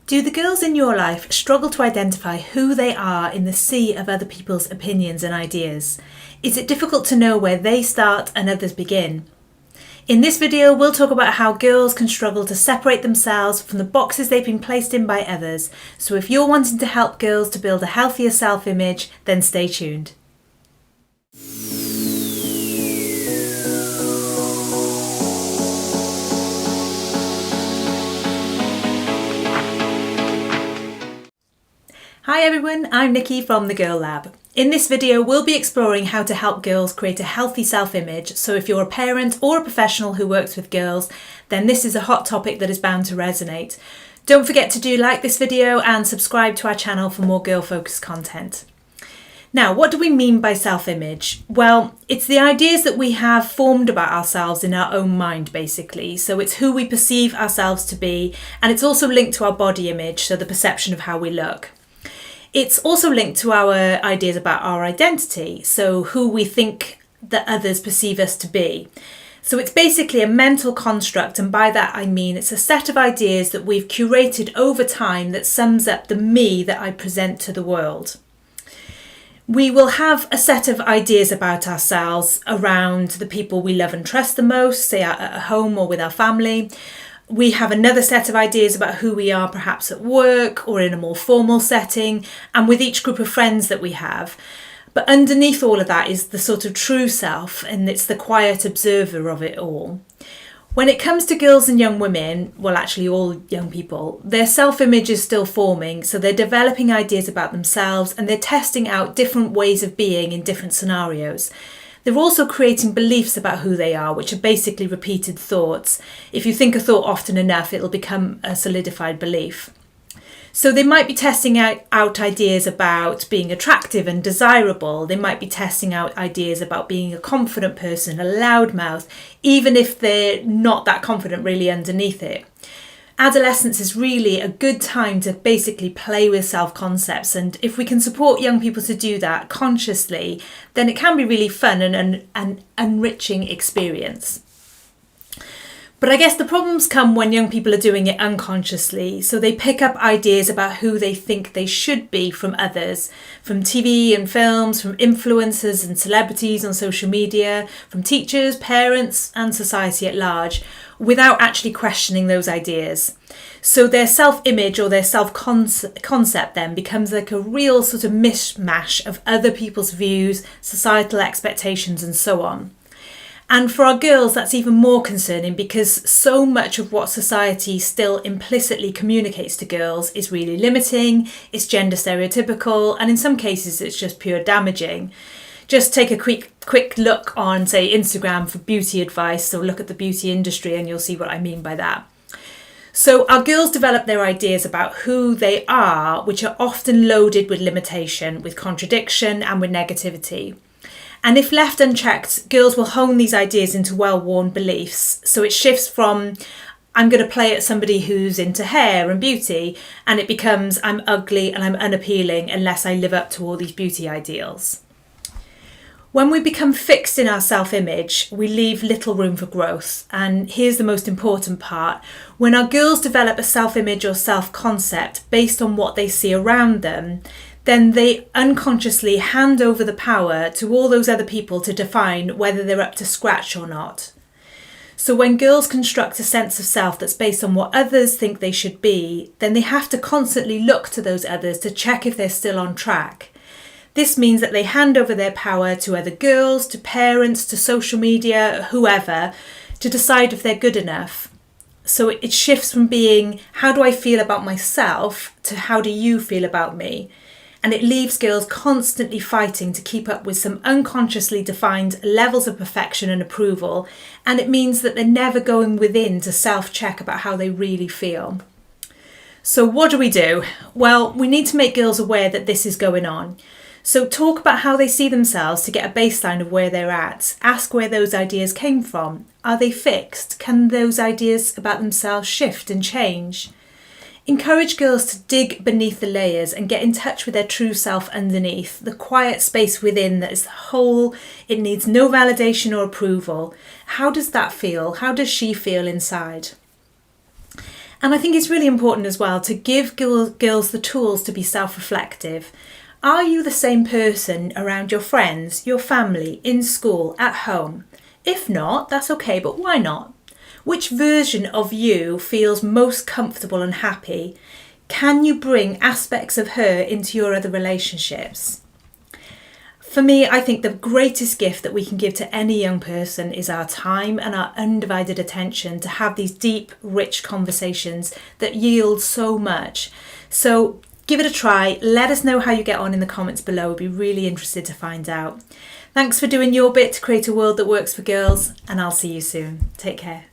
Do the girls in your life struggle to identify who they are in the sea of other people's opinions and ideas? Is it difficult to know where they start and others begin? In this video, we'll talk about how girls can struggle to separate themselves from the boxes they've been placed in by others. So if you're wanting to help girls to build a healthier self-image, then stay tuned. Hi everyone, I'm Nikki from The Girl Lab. In this video, we'll be exploring how to help girls create a healthy self-image. So if you're a parent or a professional who works with girls, then this is a hot topic that is bound to resonate. Don't forget to like this video and subscribe to our channel for more girl-focused content. Now, what do we mean by self-image? Well, it's the ideas that we have formed about ourselves in our own mind, basically. So it's who we perceive ourselves to be, and it's also linked to our body image, so the perception of how we look. It's also linked to our ideas about our identity, so who we think that others perceive us to be. So it's basically a mental construct, and by that I mean it's a set of ideas that we've curated over time that sums up the me that I present to the world. We will have a set of ideas about ourselves around the people we love and trust the most, say at home or with our family. We have another set of ideas about who we are perhaps at work or in a more formal setting and with each group of friends that we have. But underneath all of that is the sort of true self, and it's the quiet observer of it all. When it comes to girls and young women, well actually all young people, their self-image is still forming, so they're developing ideas about themselves and they're testing out different ways of being in different scenarios. They're also creating beliefs about who they are, which are basically repeated thoughts. If you think a thought often enough, it'll become a solidified belief. So they might be testing out ideas about being attractive and desirable. They might be testing out ideas about being a confident person, a loudmouth, even if they're not that confident really underneath it. Adolescence is really a good time to basically play with self-concepts, and if we can support young people to do that consciously, then it can be really fun and an enriching experience. But I guess the problems come when young people are doing it unconsciously, so they pick up ideas about who they think they should be from others, from TV and films, from influencers and celebrities on social media, from teachers, parents and society at large, without actually questioning those ideas. So their self-image or their self-concept then becomes like a real sort of mishmash of other people's views, societal expectations and so on. And for our girls, that's even more concerning because so much of what society still implicitly communicates to girls is really limiting, it's gender stereotypical, and in some cases it's just pure damaging. Just take a quick look on, say, Instagram for beauty advice, so look at the beauty industry and you'll see what I mean by that. So our girls develop their ideas about who they are, which are often loaded with limitation, with contradiction and with negativity. And if left unchecked, girls will hone these ideas into well-worn beliefs. So it shifts from, I'm going to play at somebody who's into hair and beauty, and it becomes, I'm ugly and I'm unappealing unless I live up to all these beauty ideals. When we become fixed in our self-image, we leave little room for growth. And here's the most important part. When our girls develop a self-image or self-concept based on what they see around them, then they unconsciously hand over the power to all those other people to define whether they're up to scratch or not. So when girls construct a sense of self that's based on what others think they should be, then they have to constantly look to those others to check if they're still on track. This means that they hand over their power to other girls, to parents, to social media, whoever, to decide if they're good enough. So it shifts from being, how do I feel about myself, to how do you feel about me? And it leaves girls constantly fighting to keep up with some unconsciously defined levels of perfection and approval, and it means that they're never going within to self-check about how they really feel. So what do? Well, we need to make girls aware that this is going on. So talk about how they see themselves to get a baseline of where they're at. Ask where those ideas came from. Are they fixed? Can those ideas about themselves shift and change? Encourage girls to dig beneath the layers and get in touch with their true self underneath, the quiet space within that is whole, it needs no validation or approval. How does that feel? How does she feel inside? And I think it's really important as well to give girls the tools to be self-reflective. Are you the same person around your friends, your family, in school, at home? If not, that's okay, but why not? Which version of you feels most comfortable and happy? Can you bring aspects of her into your other relationships? For me, I think the greatest gift that we can give to any young person is our time and our undivided attention to have these deep, rich conversations that yield so much. So give it a try. Let us know how you get on in the comments below. We'd be really interested to find out. Thanks for doing your bit to create a world that works for girls, and I'll see you soon. Take care.